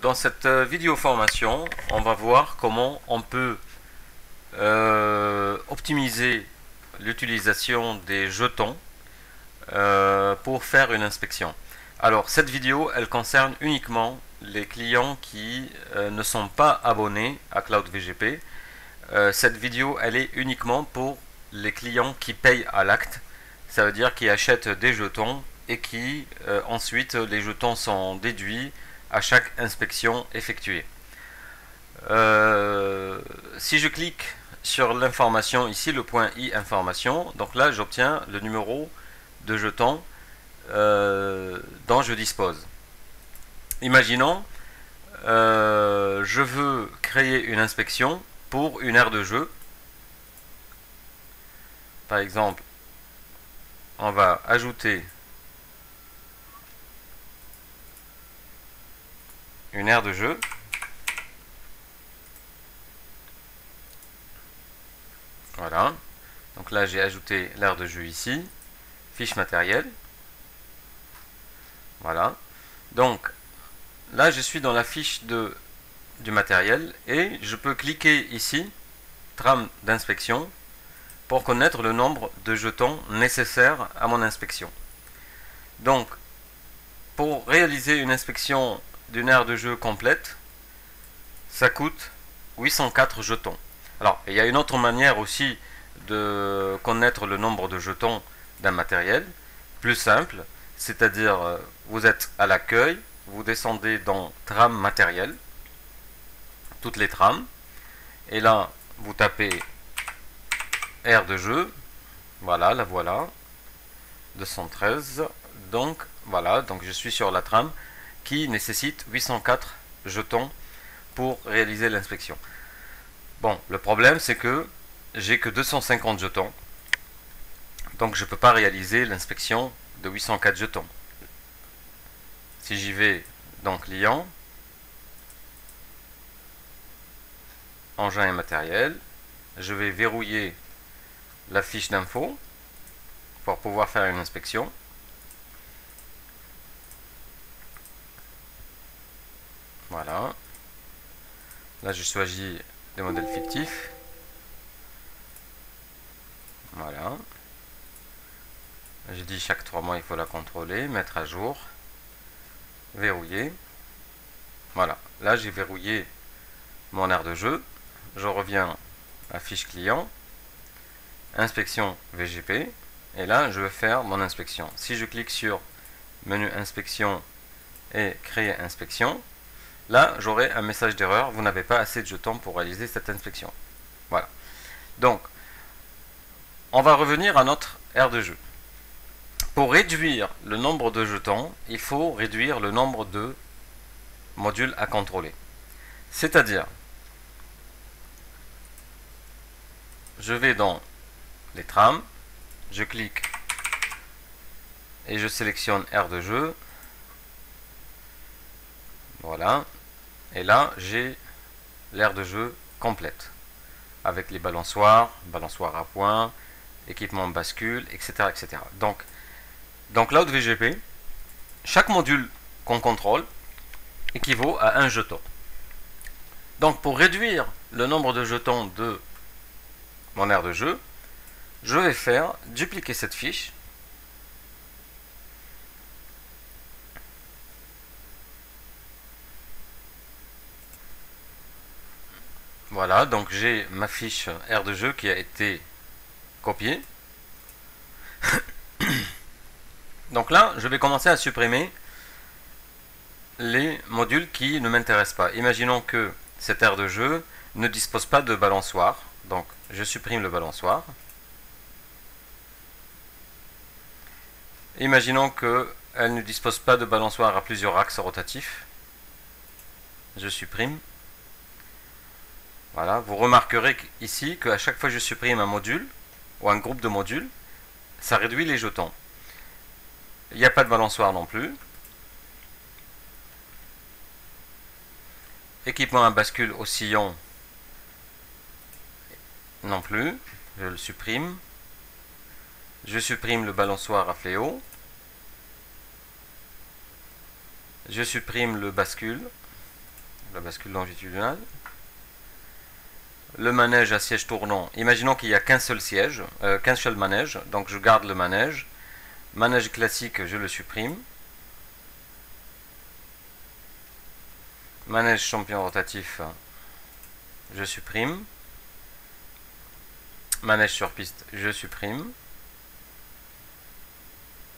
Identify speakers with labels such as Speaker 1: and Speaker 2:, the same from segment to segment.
Speaker 1: Dans cette vidéo formation, on va voir comment on peut optimiser l'utilisation des jetons pour faire une inspection. Alors cette vidéo, elle concerne uniquement les clients qui ne sont pas abonnés à CloudVGP. Cette vidéo, elle est uniquement pour les clients qui payent à l'acte. Ça veut dire qui achètent des jetons et qui ensuite les jetons sont déduits à chaque inspection effectuée. Si je clique sur l'information ici, le point I information, donc là j'obtiens le numéro de jeton dont je dispose. Imaginons, je veux créer une inspection pour une aire de jeu. Par exemple, on va ajouter une aire de jeu. Voilà. Donc là, j'ai ajouté l'aire de jeu ici. Fiche matériel. Voilà. Donc là, je suis dans la fiche du matériel et je peux cliquer ici, trame d'inspection, pour connaître le nombre de jetons nécessaires à mon inspection. Donc, pour réaliser une inspection d'une aire de jeu complète, ça coûte 804 jetons. Alors, il y a une autre manière aussi de connaître le nombre de jetons d'un matériel, plus simple, c'est-à-dire vous êtes à l'accueil, vous descendez dans trame matériel, toutes les trames, et là vous tapez aire de jeu, voilà, la voilà, 213, donc voilà, donc je suis sur la trame qui nécessite 804 jetons pour réaliser l'inspection. Bon, le problème c'est que j'ai que 250 jetons, donc je ne peux pas réaliser l'inspection de 804 jetons. Si j'y vais dans client, engin et matériel, je vais verrouiller la fiche d'info pour pouvoir faire une inspection. Voilà. Là, je choisis des modèles fictifs. Voilà. J'ai dit chaque 3 mois, il faut la contrôler, mettre à jour, verrouiller. Voilà. Là, j'ai verrouillé mon aire de jeu. Je reviens à fiche client, inspection VGP, et là, je vais faire mon inspection. Si je clique sur menu inspection et créer inspection, là, j'aurai un message d'erreur, vous n'avez pas assez de jetons pour réaliser cette inspection. Voilà. Donc, on va revenir à notre aire de jeu. Pour réduire le nombre de jetons, il faut réduire le nombre de modules à contrôler. C'est-à-dire, je vais dans les trames, je clique et je sélectionne aire de jeu. Voilà. Et là, j'ai l'aire de jeu complète. Avec les balançoires, balançoires à points, équipement bascule, etc. etc. Donc, dans CloudVGP, chaque module qu'on contrôle équivaut à un jeton. Donc, pour réduire le nombre de jetons de mon aire de jeu, je vais faire dupliquer cette fiche. Voilà, donc j'ai ma fiche aire de jeu qui a été copiée. Donc là, je vais commencer à supprimer les modules qui ne m'intéressent pas. Imaginons que cette aire de jeu ne dispose pas de balançoire. Donc, je supprime le balançoire. Imaginons qu'elle ne dispose pas de balançoire à plusieurs axes rotatifs. Je supprime. Voilà, vous remarquerez ici qu'à chaque fois que je supprime un module ou un groupe de modules, ça réduit les jetons. Il n'y a pas de balançoire non plus. Équipement à bascule oscillant non plus. Je le supprime. Je supprime le balançoire à fléau. Je supprime le bascule. la bascule longitudinale. Le manège à siège tournant, imaginons qu'il n'y a qu'un seul siège, qu'un seul manège, donc je garde le manège. Manège classique, je le supprime. Manège champion rotatif, je supprime. Manège sur piste, je supprime.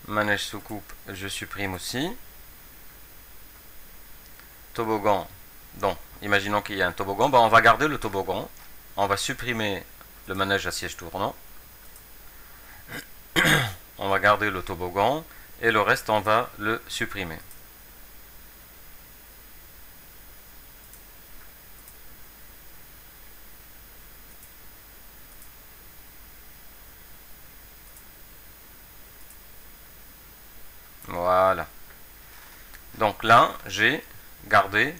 Speaker 1: Manège sous coupe, je supprime aussi. Toboggan, donc imaginons qu'il y a un toboggan, on va garder le toboggan. On va supprimer le manège à siège tournant. On va garder le toboggan et le reste on va le supprimer. Voilà. Donc là, j'ai gardé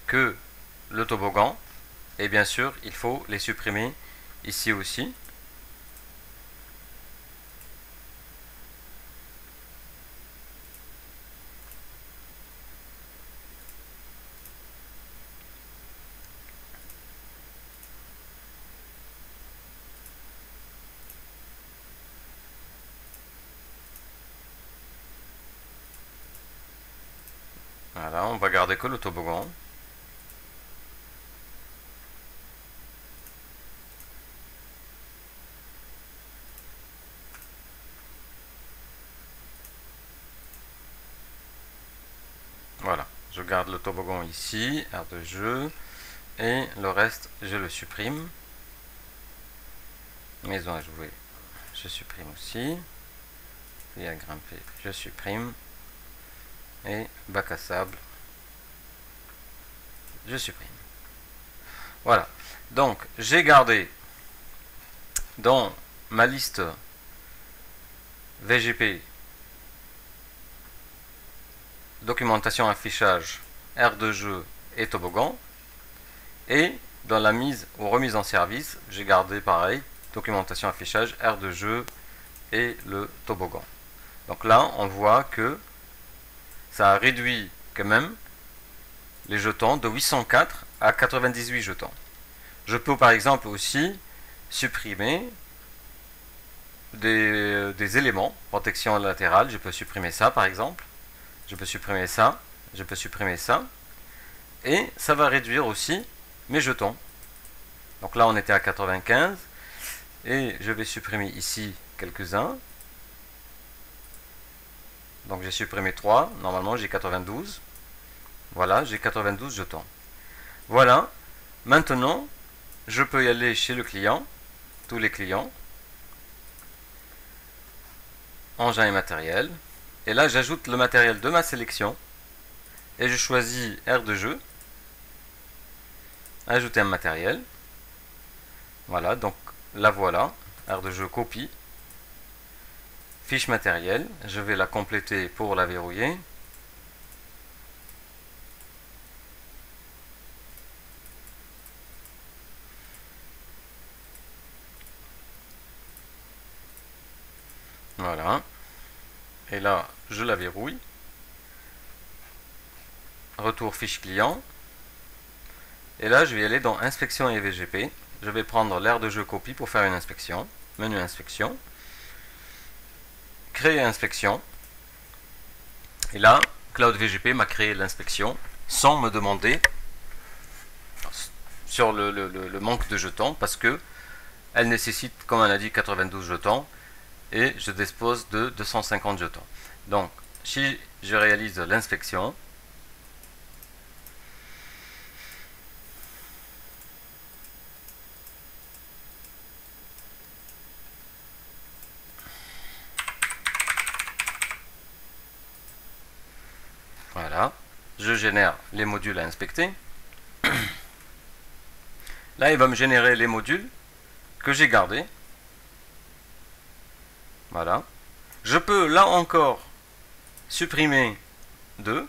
Speaker 1: que le toboggan. Et bien sûr, il faut les supprimer ici aussi. Voilà, on va garder que le toboggan. Voilà, je garde le toboggan ici, aire de jeu, et le reste, je le supprime. Maison à jouer, je supprime aussi. Puis à grimper, je supprime. Et bac à sable, je supprime. Voilà, donc j'ai gardé dans ma liste VGP documentation affichage, aire de jeu et toboggan, et dans la mise ou remise en service, j'ai gardé pareil, documentation affichage, aire de jeu et le toboggan. Donc là, on voit que ça a réduit quand même les jetons de 804 à 98 jetons. Je peux par exemple aussi supprimer des éléments, protection latérale, je peux supprimer ça par exemple, je peux supprimer ça, je peux supprimer ça, et ça va réduire aussi mes jetons. Donc là on était à 95, et je vais supprimer ici quelques-uns. Donc j'ai supprimé 3, normalement j'ai 92. Voilà, j'ai 92 jetons. Voilà, maintenant je peux y aller chez le client, tous les clients, engin et matériel, et là j'ajoute le matériel de ma sélection, et je choisis aire de jeu, ajouter un matériel. Voilà, donc la voilà, aire de jeu copie, fiche matériel, je vais la compléter pour la verrouiller. Voilà, et là je la verrouille. Retour fiche client, et là je vais aller dans inspection et VGP. Je vais prendre l'aire de jeu copie pour faire une inspection, menu inspection, créer inspection, et là Cloud VGP m'a créé l'inspection sans me demander sur le manque de jetons, parce que elle nécessite, comme on a dit, 92 jetons et je dispose de 250 jetons. Donc si je réalise l'inspection, voilà, je génère les modules à inspecter. Là, il va me générer les modules que j'ai gardés. Voilà. Je peux, là encore, supprimer 2.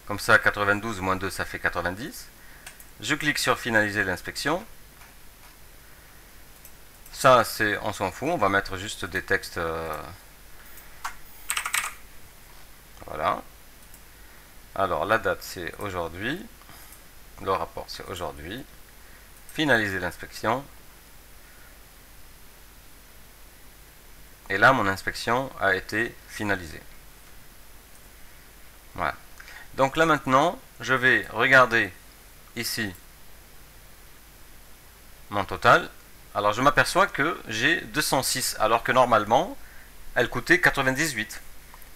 Speaker 1: Comme ça, 92 moins 2, ça fait 90. Je clique sur finaliser l'inspection. Ça, c'est, on s'en fout. On va mettre juste des textes. Voilà. Alors la date c'est aujourd'hui, le rapport c'est aujourd'hui, finaliser l'inspection, et là mon inspection a été finalisée. Voilà. Donc là maintenant, je vais regarder ici mon total. Alors je m'aperçois que j'ai 206, alors que normalement, elle coûtait 98.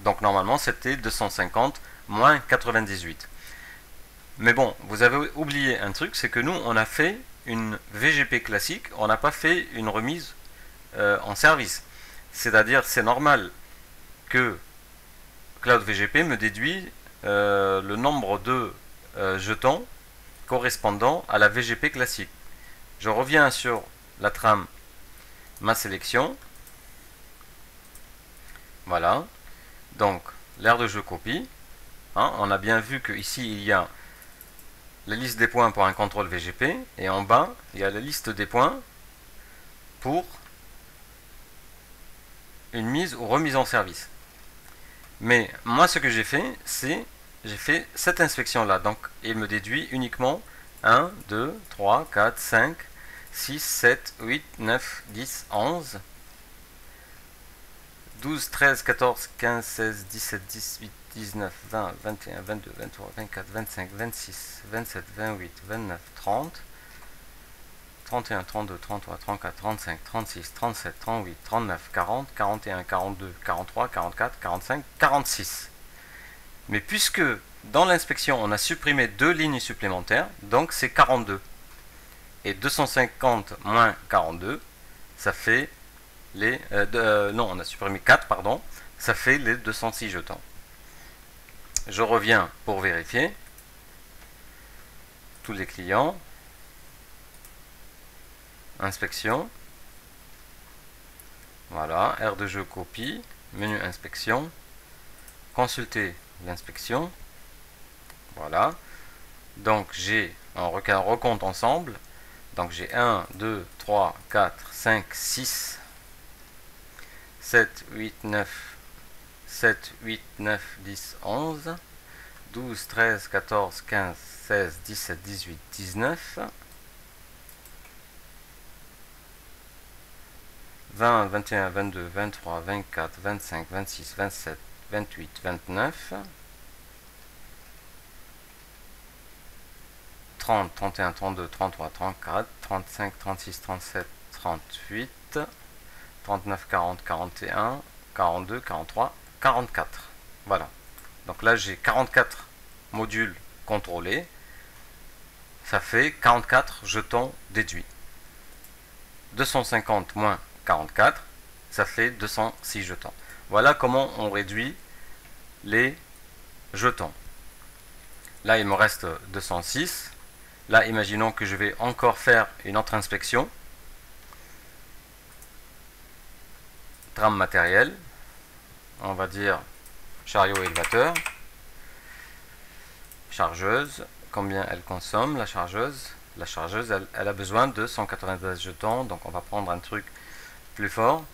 Speaker 1: Donc normalement, c'était 250 moins 98. Mais bon, vous avez oublié un truc, c'est que nous, on a fait une VGP classique, on n'a pas fait une remise en service. C'est-à-dire, c'est normal que Cloud VGP me déduit le nombre de jetons correspondant à la VGP classique. Je reviens sur la trame ma sélection. Voilà. Donc, l'aire de jeu copie. Hein, on a bien vu qu'ici, il y a la liste des points pour un contrôle VGP. Et en bas, il y a la liste des points pour une mise ou remise en service. Mais moi, ce que j'ai fait, c'est j'ai fait cette inspection-là. Donc, il me déduit uniquement 1, 2, 3, 4, 5, 6, 7, 8, 9, 10, 11, 12, 13, 14, 15, 16, 17, 18, 19, 20, 21, 22, 23, 24, 25, 26, 27, 28, 29, 30, 31, 32, 33, 34, 35, 36, 37, 38, 39, 40, 41, 42, 43, 44, 45, 46. Mais puisque dans l'inspection on a supprimé 2 lignes supplémentaires, donc c'est 42. Et 250 moins 42, ça fait les... non, on a supprimé 4, pardon, ça fait les 206 jetons. Je reviens pour vérifier. Tous les clients. Inspection. Voilà, aire de jeu copie, menu inspection. Consulter l'inspection. Voilà. Donc j'ai, on recompte ensemble. Donc j'ai 1, 2, 3, 4, 5, 6, 7, 8, 9, 7, 8, 9, 10, 11, 12, 13, 14, 15, 16, 17, 18, 19, 20, 21, 22, 23, 24, 25, 26, 27, 28, 29, 30, 31, 32, 33, 34, 35, 36, 37, 38, 39, 40, 41, 42, 43, 44. Voilà. Donc là, j'ai 44 modules contrôlés. Ça fait 44 jetons déduits. 250 moins 44, ça fait 206 jetons. Voilà comment on réduit les jetons. Là, il me reste 206. Là, imaginons que je vais encore faire une autre inspection. Trame matériel. On va dire chariot élévateur. Chargeuse. Combien elle consomme, la chargeuse? La chargeuse, elle a besoin de 192 jetons. Donc, on va prendre un truc plus fort.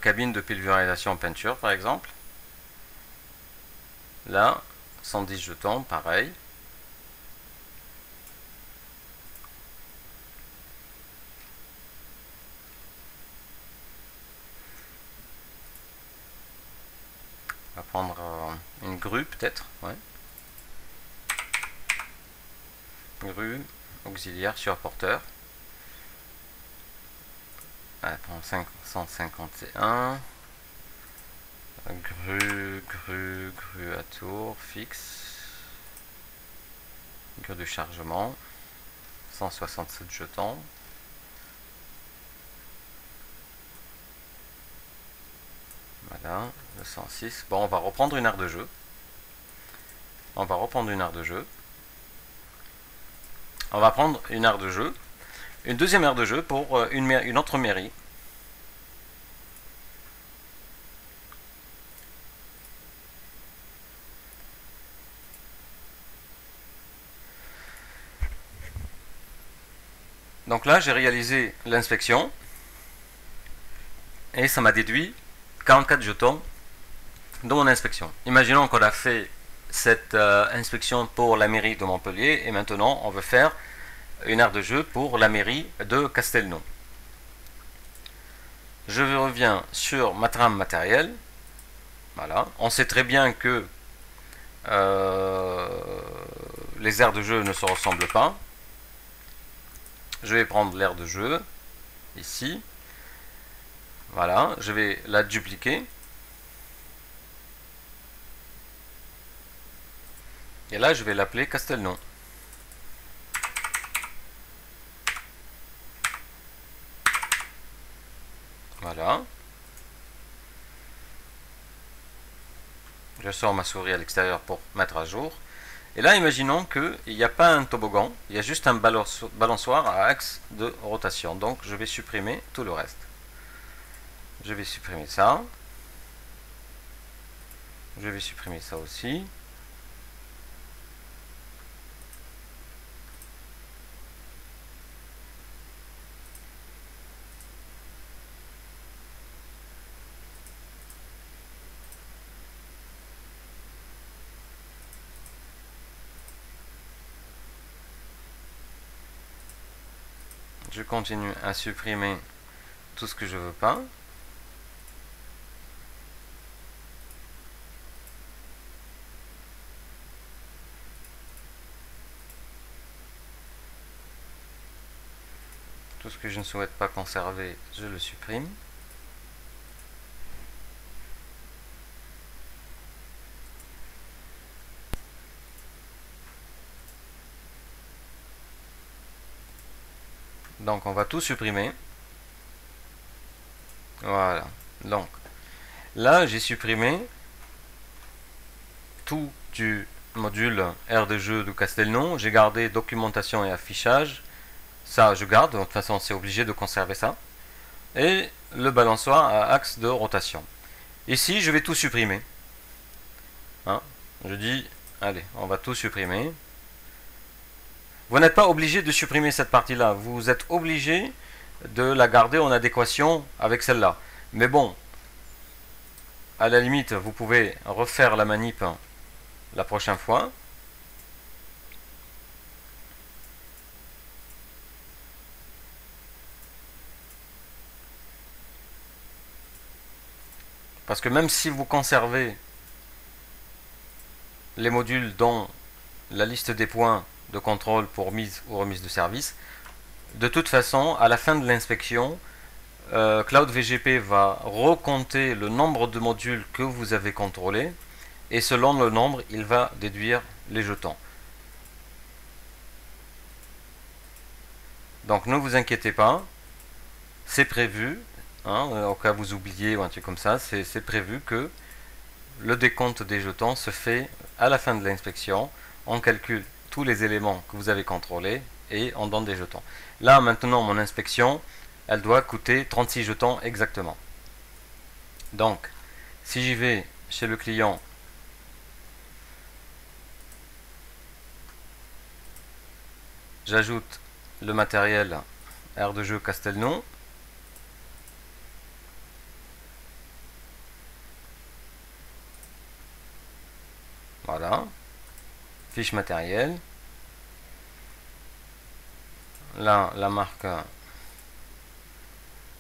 Speaker 1: Cabine de pulvérisation en peinture, par exemple. Là, 110 jetons, pareil. On va prendre une grue peut-être, ouais. Grue, auxiliaire sur porteur. Ouais, 551. Grue à tour, fixe. Grue de chargement. 167 jetons. Voilà, 206. Bon, on va reprendre une aire de jeu. On va prendre une aire de jeu. Une deuxième aire de jeu pour une autre mairie. Donc là, j'ai réalisé l'inspection et ça m'a déduit 44 jetons dans mon inspection. Imaginons qu'on a fait cette inspection pour la mairie de Montpellier et maintenant on veut faire une aire de jeu pour la mairie de Castelnau. Je reviens sur ma trame matérielle. Voilà. On sait très bien que les aires de jeu ne se ressemblent pas. Je vais prendre l'aire de jeu ici. Voilà, je vais la dupliquer. Et là, je vais l'appeler Castelnau. Voilà. Je sors ma souris à l'extérieur pour mettre à jour. Et là, imaginons qu'il n'y a pas un toboggan, il y a juste un balançoire à axe de rotation. Donc, je vais supprimer tout le reste. Je vais supprimer ça. Je vais supprimer ça aussi. Je continue à supprimer tout ce que je veux pas. Tout ce que je ne souhaite pas conserver, je le supprime. Donc on va tout supprimer. Voilà. Donc là j'ai supprimé tout du module aire de jeu de Castelnau. J'ai gardé documentation et affichage. Ça je garde, de toute façon c'est obligé de conserver ça. Et le balançoire à axe de rotation. Ici je vais tout supprimer. Hein, je dis, allez, on va tout supprimer. Vous n'êtes pas obligé de supprimer cette partie-là. Vous êtes obligé de la garder en adéquation avec celle-là. Mais bon, à la limite, vous pouvez refaire la manip la prochaine fois. Parce que même si vous conservez les modules dans la liste des points de contrôle pour mise ou remise de service, de toute façon, à la fin de l'inspection, Cloud VGP va recompter le nombre de modules que vous avez contrôlés et selon le nombre, il va déduire les jetons. Donc ne vous inquiétez pas, c'est prévu, hein, au cas où vous oubliez ou un truc comme ça, c'est prévu que le décompte des jetons se fait à la fin de l'inspection. On calcule tous les éléments que vous avez contrôlés et on donne des jetons. Là maintenant mon inspection, elle doit coûter 36 jetons exactement. Donc si j'y vais chez le client, j'ajoute le matériel aire de jeu Castelnau. Voilà. Fiche matériel. Là, la marque,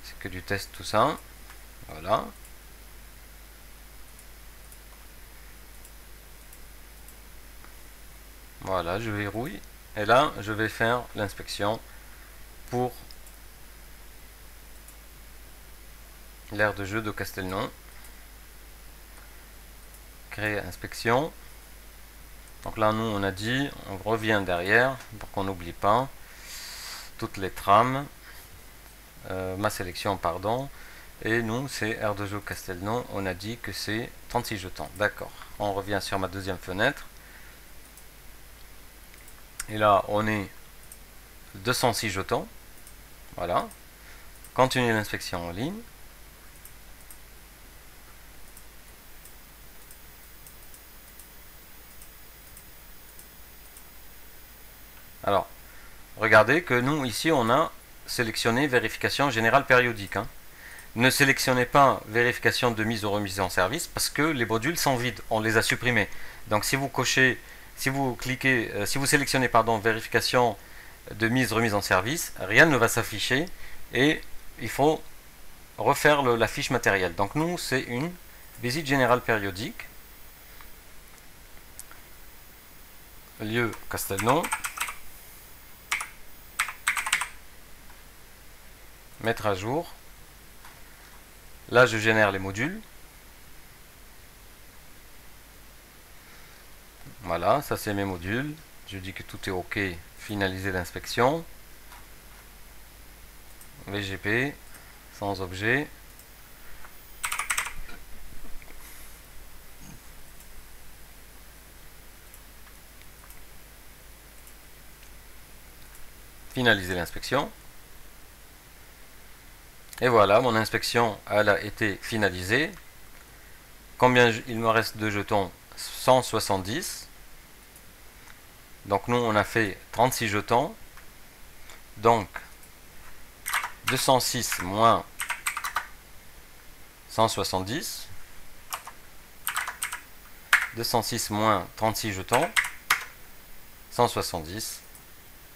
Speaker 1: c'est que du test tout ça. Voilà. Voilà, je verrouille. Et là, je vais faire l'inspection pour l'aire de jeu de Castelnau. Créer inspection. Donc là, nous, on a dit, on revient derrière pour qu'on n'oublie pas toutes les trames. Ma sélection, pardon. Et nous, c'est aire de jeu Castelnau. On a dit que c'est 36 jetons. D'accord. On revient sur ma deuxième fenêtre. Et là, on est 206 jetons. Voilà. Continuer l'inspection en ligne. Alors, regardez que nous, ici, on a sélectionné vérification générale périodique. Hein. Ne sélectionnez pas vérification de mise ou remise en service parce que les modules sont vides, on les a supprimés. Donc si vous cochez, si vous cliquez, si vous sélectionnez pardon, vérification de mise remise en service, rien ne va s'afficher et il faut refaire la fiche matérielle. Donc nous c'est une visite générale périodique, lieu Castelnau, mettre à jour. Là, je génère les modules. Voilà, ça c'est mes modules. Je dis que tout est OK. Finaliser l'inspection. VGP, sans objet. Finaliser l'inspection. Et voilà, mon inspection elle a été finalisée. Combien il me reste de jetons? 170. Donc nous on a fait 36 jetons. Donc 206 moins 170. 206 moins 36 jetons. 170.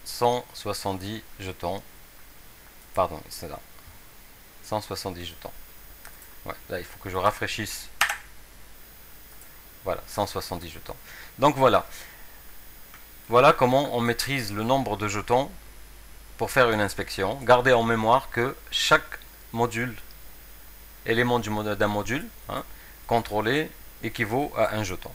Speaker 1: 170 jetons. Pardon, c'est là. 170 jetons. Ouais, là, il faut que je rafraîchisse. Voilà, 170 jetons. Donc voilà. Voilà comment on maîtrise le nombre de jetons pour faire une inspection. Gardez en mémoire que chaque module, élément d'un module, contrôlé, équivaut à un jeton.